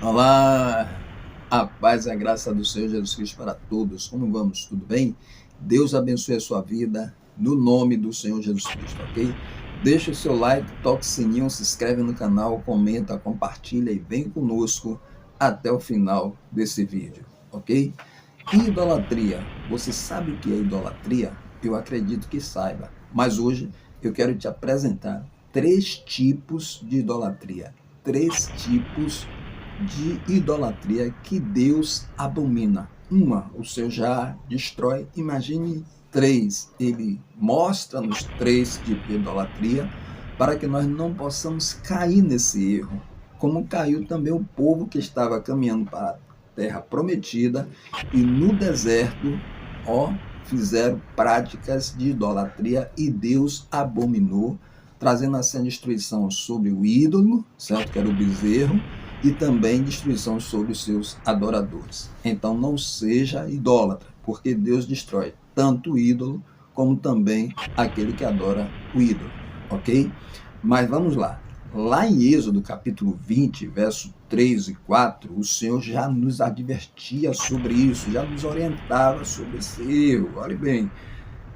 Olá, a paz e a graça do Senhor Jesus Cristo para todos. Como vamos? Tudo bem? Deus abençoe a sua vida no nome do Senhor Jesus Cristo, ok? Deixa o seu like, toque o sininho, se inscreve no canal, comenta, compartilha e vem conosco até o final desse vídeo, ok? Idolatria. Você sabe o que é idolatria? Eu acredito que saiba, mas hoje eu quero te apresentar 3 tipos de idolatria. 3 tipos de idolatria que Deus abomina. Uma, o Senhor já destrói. Imagine 3. Ele mostra-nos 3 tipos de idolatria para que nós não possamos cair nesse erro. Como caiu também o povo que estava caminhando para a terra prometida e no deserto, fizeram práticas de idolatria e Deus abominou, trazendo assim a destruição sobre o ídolo, certo? Que era o bezerro, e também destruição sobre os seus adoradores. Então não seja idólatra, porque Deus destrói tanto o ídolo como também aquele que adora o ídolo, ok? Mas vamos lá. Lá em Êxodo capítulo 20, verso 3 e 4, o Senhor já nos advertia sobre isso, já nos orientava sobre esse erro. Olhe bem,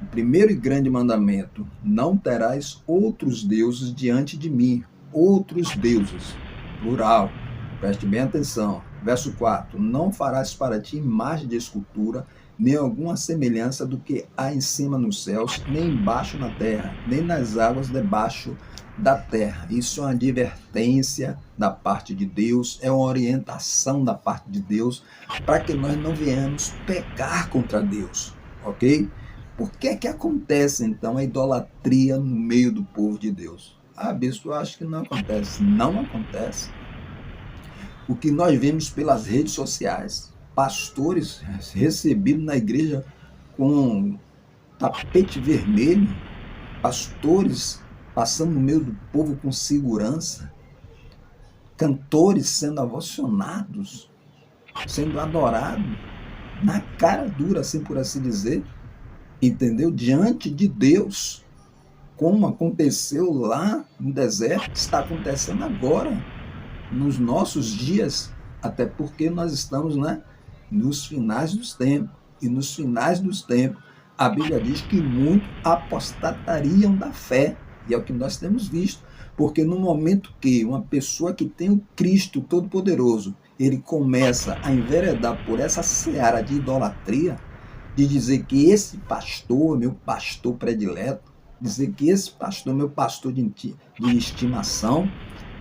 o primeiro e grande mandamento: não terás outros deuses diante de mim. Outros deuses, plural. Preste bem atenção. Verso 4: não farás para ti imagem de escultura, nem alguma semelhança do que há em cima nos céus, nem embaixo na terra, nem nas águas debaixo da terra. Isso é uma advertência da parte de Deus, é uma orientação da parte de Deus, para que nós não venhamos pecar contra Deus, ok? Por que que acontece, então, a idolatria no meio do povo de Deus? Ah, bispo, eu acho que não acontece. Não acontece. O que nós vemos pelas redes sociais, pastores recebidos na igreja com tapete vermelho, pastores passando no meio do povo com segurança, cantores sendo ovacionados, sendo adorados, na cara dura, assim por assim dizer, entendeu? Diante de Deus, como aconteceu lá no deserto, está acontecendo agora, nos nossos dias, até porque nós estamos, né, nos finais dos tempos. E nos finais dos tempos, a Bíblia diz que muitos apostatariam da fé. E é o que nós temos visto. Porque no momento que uma pessoa que tem o Cristo Todo-Poderoso, ele começa a enveredar por essa seara de idolatria, de dizer que esse pastor é meu pastor predileto, dizer que esse pastor é meu pastor de estimação,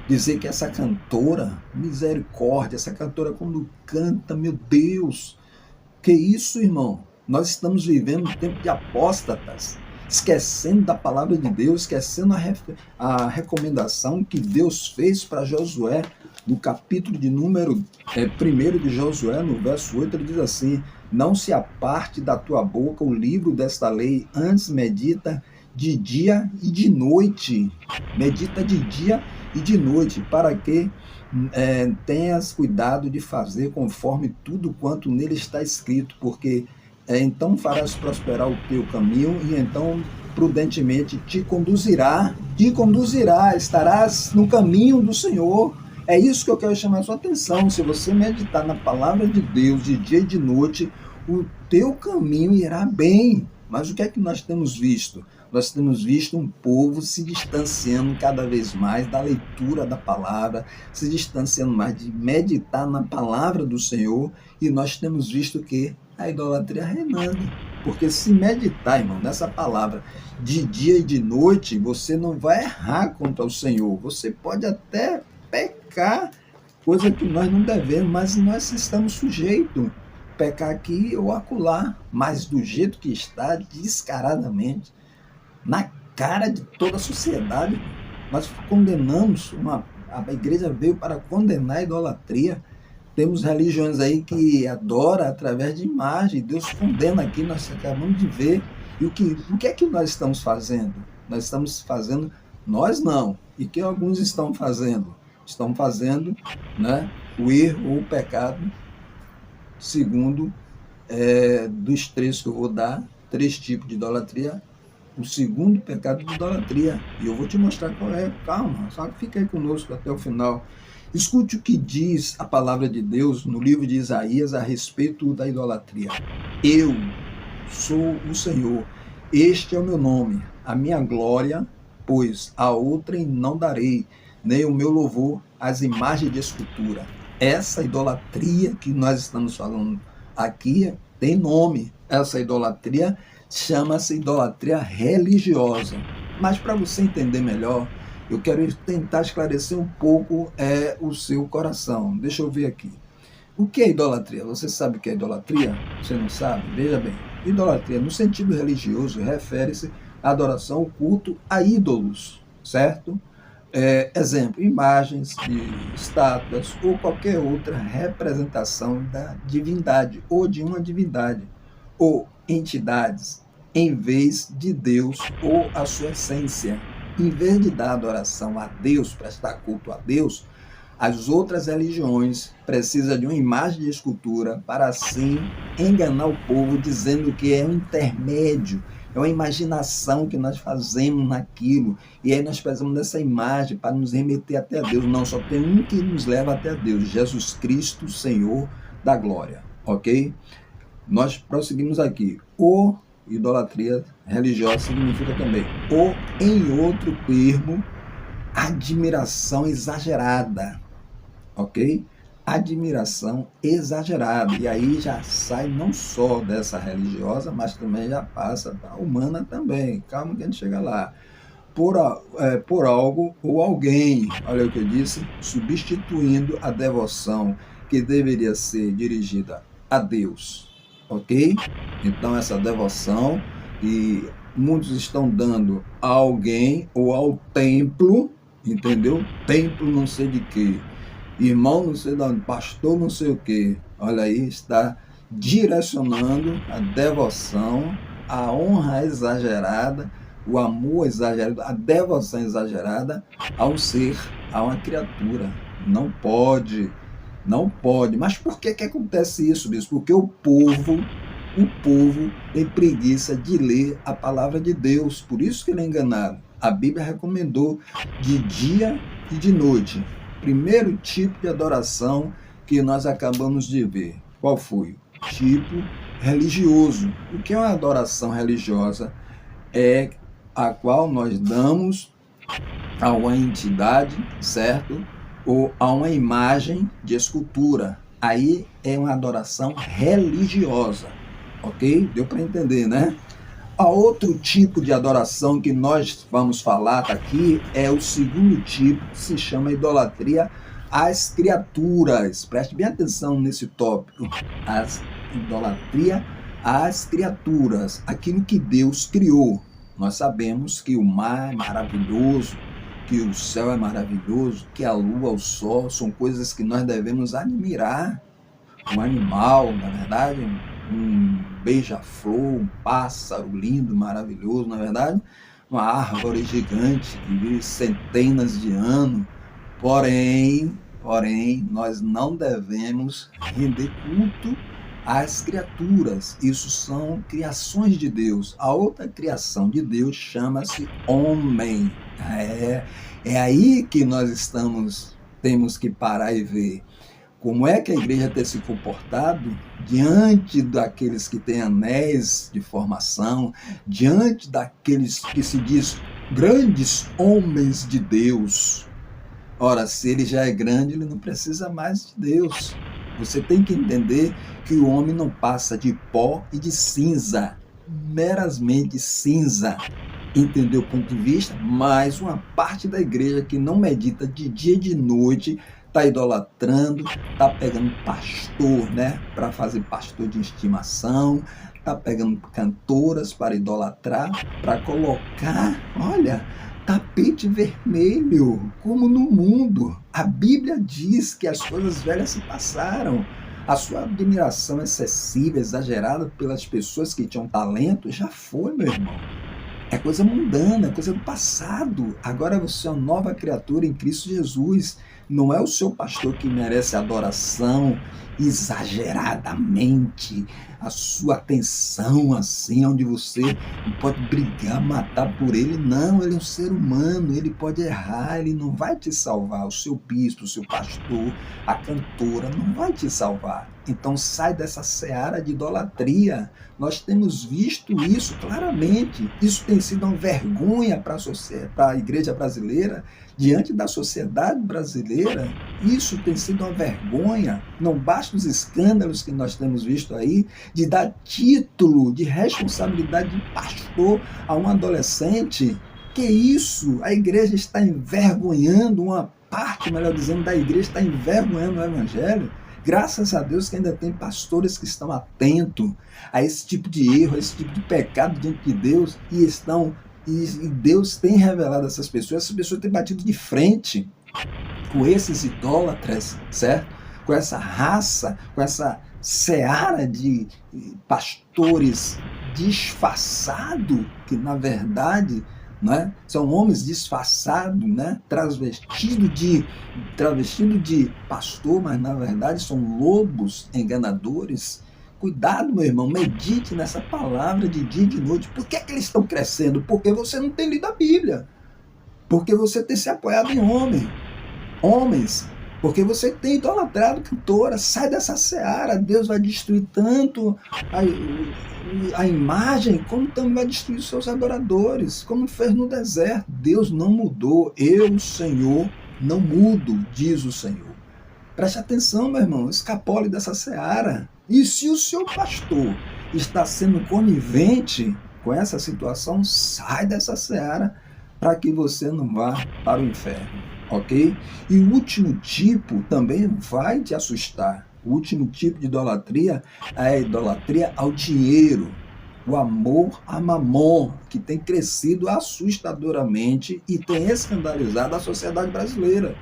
dizer que essa cantora, misericórdia, essa cantora quando canta, meu Deus, que isso, irmão? Nós estamos vivendo um tempo de apóstatas, esquecendo da palavra de Deus, esquecendo a recomendação que Deus fez para Josué, no capítulo de número 1 de Josué, no verso 8, ele diz assim: não se aparte da tua boca o livro desta lei, antes medita de dia e de noite. Medita de dia e de noite, para que tenhas cuidado de fazer conforme tudo quanto nele está escrito, porque então farás prosperar o teu caminho e então prudentemente te conduzirá, estarás no caminho do Senhor. É isso que eu quero chamar a sua atenção. Se você meditar na palavra de Deus de dia e de noite, o teu caminho irá bem. Mas o que é que nós temos visto? Nós temos visto um povo se distanciando cada vez mais da leitura da palavra, se distanciando mais de meditar na palavra do Senhor, e nós temos visto que a idolatria reinando. Porque se meditar, irmão, nessa palavra de dia e de noite, você não vai errar contra o Senhor. Você pode até pecar, coisa que nós não devemos, mas nós estamos sujeitos a pecar aqui ou acolá, mas do jeito que está, descaradamente, na cara de toda a sociedade. Nós condenamos, a igreja veio para condenar a idolatria. Temos religiões aí que adoram através de imagem. Deus condena aqui, nós acabamos de ver. E o que é que nós estamos fazendo? Nós estamos fazendo, nós não. E que alguns estão fazendo? Estão fazendo, né, o erro ou o pecado, segundo dos 3 que eu vou dar, 3 tipos de idolatria. O segundo pecado de idolatria. E eu vou te mostrar qual é. Calma, só que fica aí conosco até o final. Escute o que diz a palavra de Deus no livro de Isaías a respeito da idolatria. Eu sou o Senhor, este é o meu nome, a minha glória, pois a outrem não darei, nem o meu louvor às imagens de escultura. Essa idolatria que nós estamos falando aqui tem nome. Essa idolatria chama-se idolatria religiosa. Mas para você entender melhor, eu quero tentar esclarecer um pouco o seu coração. Deixa eu ver aqui. O que é idolatria? Você sabe o que é idolatria? Você não sabe? Veja bem. Idolatria, no sentido religioso, refere-se à adoração, ao culto a ídolos, certo? Exemplo, imagens de estátuas ou qualquer outra representação da divindade ou de uma divindade ou entidades em vez de Deus ou a sua essência. Em vez de dar adoração a Deus, prestar culto a Deus, as outras religiões precisam de uma imagem de escultura para assim enganar o povo dizendo que é um intermédio, é uma imaginação que nós fazemos naquilo, e aí nós precisamos dessa imagem para nos remeter até Deus. Não, só tem um que nos leva até Deus, Jesus Cristo, Senhor da glória, ok? Nós prosseguimos aqui. O idolatria religiosa significa também, ou em outro termo, admiração exagerada, ok? Admiração exagerada. E aí já sai não só dessa religiosa, mas também já passa para a humana também. Calma que a gente chega lá. Por algo ou alguém, olha o que eu disse, substituindo a devoção que deveria ser dirigida a Deus, ok? Então essa devoção que muitos estão dando a alguém ou ao templo, entendeu? Templo não sei de quê, irmão não sei de onde, pastor não sei o quê. Olha aí, está direcionando a devoção, a honra exagerada, o amor exagerado, a devoção exagerada ao ser, a uma criatura. Não pode, não pode. Mas por que acontece isso, bispo? Porque o povo tem preguiça de ler a palavra de Deus. Por isso que ele é enganado. A Bíblia recomendou de dia e de noite. Primeiro tipo de adoração que nós acabamos de ver. Qual foi? Tipo religioso. O que é uma adoração religiosa? É a qual nós damos a uma entidade, certo? Ou a uma imagem de escultura. Aí é uma adoração religiosa, ok? Deu para entender, né? A outro tipo de adoração que nós vamos falar aqui é o segundo tipo, que se chama idolatria às criaturas. Preste bem atenção nesse tópico. Idolatria às criaturas, aquilo que Deus criou. Nós sabemos que o mar é maravilhoso, que o céu é maravilhoso, que a lua, o sol são coisas que nós devemos admirar. Um animal, na verdade, um beija-flor, um pássaro lindo, maravilhoso, na verdade, uma árvore gigante que vive centenas de anos. Porém, nós não devemos render culto às criaturas. Isso são criações de Deus. A outra criação de Deus chama-se homem. É aí que nós temos que parar e ver como é que a igreja tem se comportado diante daqueles que têm anéis de formação, diante daqueles que se diz grandes homens de Deus. Ora, se ele já é grande, ele não precisa mais de Deus. Você tem que entender que o homem não passa de pó e de cinza, meramente cinza. Entendeu o ponto de vista? Mas uma parte da igreja que não medita de dia e de noite está idolatrando, está pegando pastor, né, para fazer pastor de estimação, está pegando cantoras para idolatrar, para colocar, olha, tapete vermelho, como no mundo. A Bíblia diz que as coisas velhas se passaram. A sua admiração excessiva, exagerada pelas pessoas que tinham talento, já foi, meu irmão. É coisa mundana, é coisa do passado. Agora você é uma nova criatura em Cristo Jesus. Não é o seu pastor que merece adoração exageradamente, a sua atenção assim, onde você não pode brigar, matar por ele. Não, ele é um ser humano, ele pode errar, ele não vai te salvar. O seu bispo, o seu pastor, a cantora não vai te salvar. Então sai dessa seara de idolatria. Nós temos visto isso claramente. Isso tem sido uma vergonha para a igreja brasileira, diante da sociedade brasileira. Isso tem sido uma vergonha. Não basta os escândalos que nós temos visto aí, de dar título de responsabilidade de pastor a um adolescente. Que isso? A igreja está envergonhando, uma parte, melhor dizendo, da igreja está envergonhando o evangelho. Graças a Deus que ainda tem pastores que estão atentos a esse tipo de erro, a esse tipo de pecado diante de Deus, e Deus tem revelado essas pessoas têm batido de frente com esses idólatras, certo? Com essa raça, com essa seara de pastores disfarçados, que na verdade, né, são homens disfarçados, né, travestidos de pastor, mas na verdade são lobos enganadores. Cuidado, meu irmão, medite nessa palavra de dia e de noite. Por que eles estão crescendo? Porque você não tem lido a Bíblia. Porque você tem se apoiado em homens. Porque você tem idolatrado cantora. Sai dessa seara. Deus vai destruir tanto a imagem, como também vai destruir os seus adoradores, como fez no deserto. Deus não mudou. Eu, Senhor, não mudo, diz o Senhor. Preste atenção, meu irmão, escapole dessa seara. E se o seu pastor está sendo conivente com essa situação, sai dessa seara para que você não vá para o inferno, ok? E o último tipo também vai te assustar. O último tipo de idolatria é a idolatria ao dinheiro, o amor a mamon, que tem crescido assustadoramente e tem escandalizado a sociedade brasileira.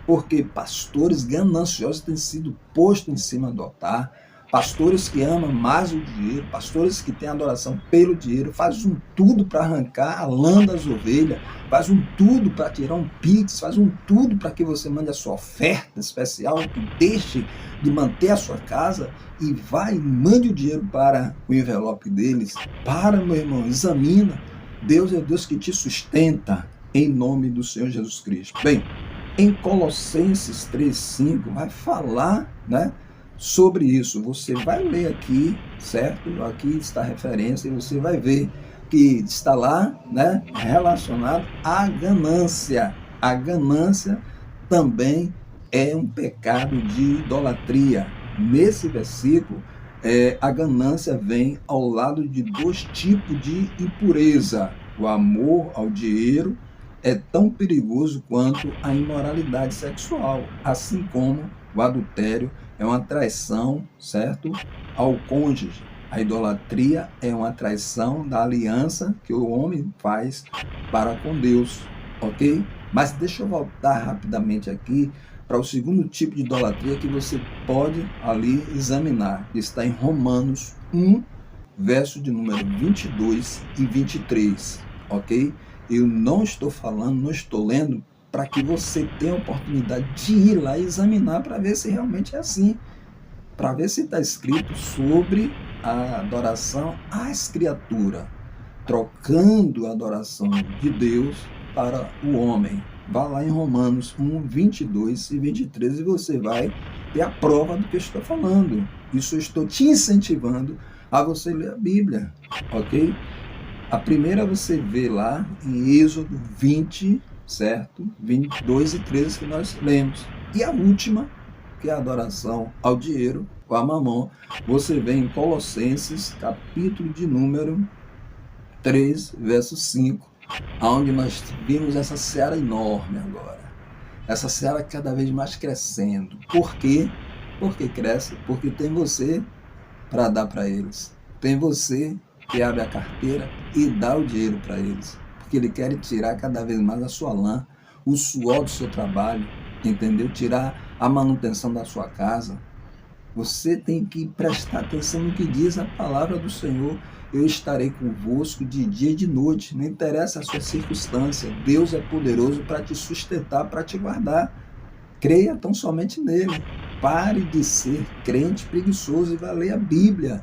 Porque pastores gananciosos têm sido postos em cima do altar, pastores que amam mais o dinheiro, pastores que têm adoração pelo dinheiro, fazem tudo para arrancar a lã das ovelhas, fazem tudo para tirar um pix, fazem tudo para que você mande a sua oferta especial, que deixe de manter a sua casa e vai e mande o dinheiro para o envelope deles. Para, meu irmão, examina. Deus é Deus que te sustenta, em nome do Senhor Jesus Cristo. Bem, em Colossenses 3,5 vai falar, né, sobre isso. Você vai ler aqui, certo? Aqui está a referência e você vai ver que está lá, né, relacionado à ganância. A ganância também é um pecado de idolatria. Nesse versículo, a ganância vem ao lado de dois tipos de impureza. O amor ao dinheiro é tão perigoso quanto a imoralidade sexual, assim como o adultério é uma traição, certo, ao cônjuge. A idolatria é uma traição da aliança que o homem faz para com Deus, ok? Mas deixa eu voltar rapidamente aqui para o segundo tipo de idolatria que você pode ali examinar, que está em Romanos 1, verso de número 22 e 23, ok? Eu não estou falando, não estou lendo para que você tenha a oportunidade de ir lá e examinar para ver se realmente é assim, para ver se está escrito sobre a adoração às criaturas, trocando a adoração de Deus para o homem. Vá lá em Romanos 1, 22 e 23 e você vai ter a prova do que eu estou falando. Isso eu estou te incentivando a você ler a Bíblia, ok? A primeira você vê lá em Êxodo 20, certo? 22 e 13 que nós lemos. E a última, que é a adoração ao dinheiro, o a mamon, você vê em Colossenses, capítulo de número 3, verso 5, onde nós vimos essa seara enorme agora. Essa seara cada vez mais crescendo. Por quê? Porque cresce? Porque tem você para dar para eles. Tem você que abre a carteira e dá o dinheiro para eles. Porque ele quer tirar cada vez mais a sua lã, o suor do seu trabalho, entendeu? Tirar a manutenção da sua casa. Você tem que prestar atenção no que diz a palavra do Senhor. Eu estarei convosco de dia e de noite. Não interessa a sua circunstância. Deus é poderoso para te sustentar, para te guardar. Creia tão somente nele. Pare de ser crente preguiçoso e vá ler a Bíblia.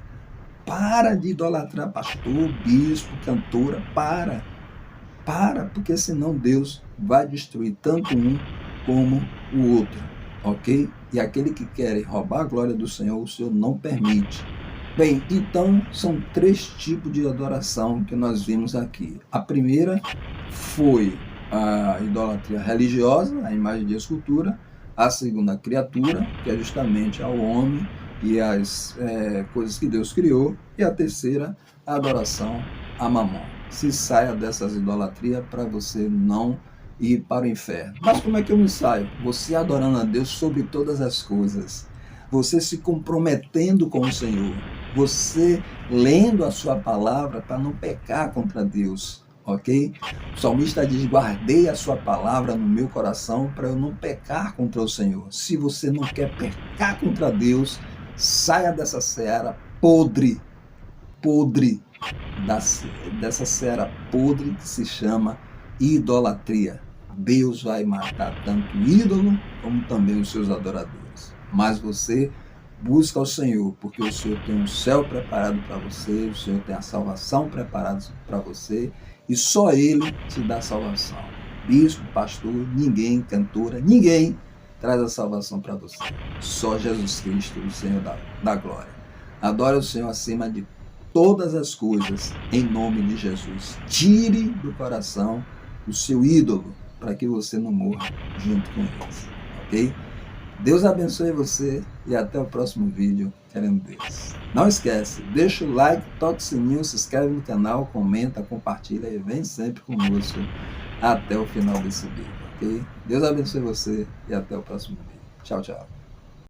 Para de idolatrar pastor, bispo, cantora. Para, porque senão Deus vai destruir tanto um como o outro, ok? E aquele que quer roubar a glória do Senhor, o Senhor não permite. Bem, então são 3 tipos de adoração que nós vimos aqui. A primeira foi a idolatria religiosa, a imagem de escultura. A segunda, a criatura, que é justamente ao homem e as coisas que Deus criou. E a terceira, a adoração a Mamon. Se saia dessas idolatrias para você não ir para o inferno. Mas como é que eu me saio? Você adorando a Deus sobre todas as coisas. Você se comprometendo com o Senhor. Você lendo a sua palavra para não pecar contra Deus. Ok? O salmista diz, guardei a sua palavra no meu coração para eu não pecar contra o Senhor. Se você não quer pecar contra Deus, saia dessa seara podre dessa seara podre que se chama idolatria. Deus vai matar tanto o ídolo como também os seus adoradores. Mas você busca o Senhor, porque o Senhor tem um céu preparado para você, o Senhor tem a salvação preparada para você, e só Ele te dá salvação. Bispo, pastor, ninguém, cantora, ninguém traz a salvação para você. Só Jesus Cristo, o Senhor da glória. Adore o Senhor acima de todas as coisas, em nome de Jesus. Tire do coração o seu ídolo, para que você não morra junto com eles, ok? Deus abençoe você e até o próximo vídeo, querendo Deus. Não esquece, deixa o like, toca o sininho, se inscreve no canal, comenta, compartilha e vem sempre conosco até o final desse vídeo, ok? Deus abençoe você e até o próximo vídeo. Tchau, tchau.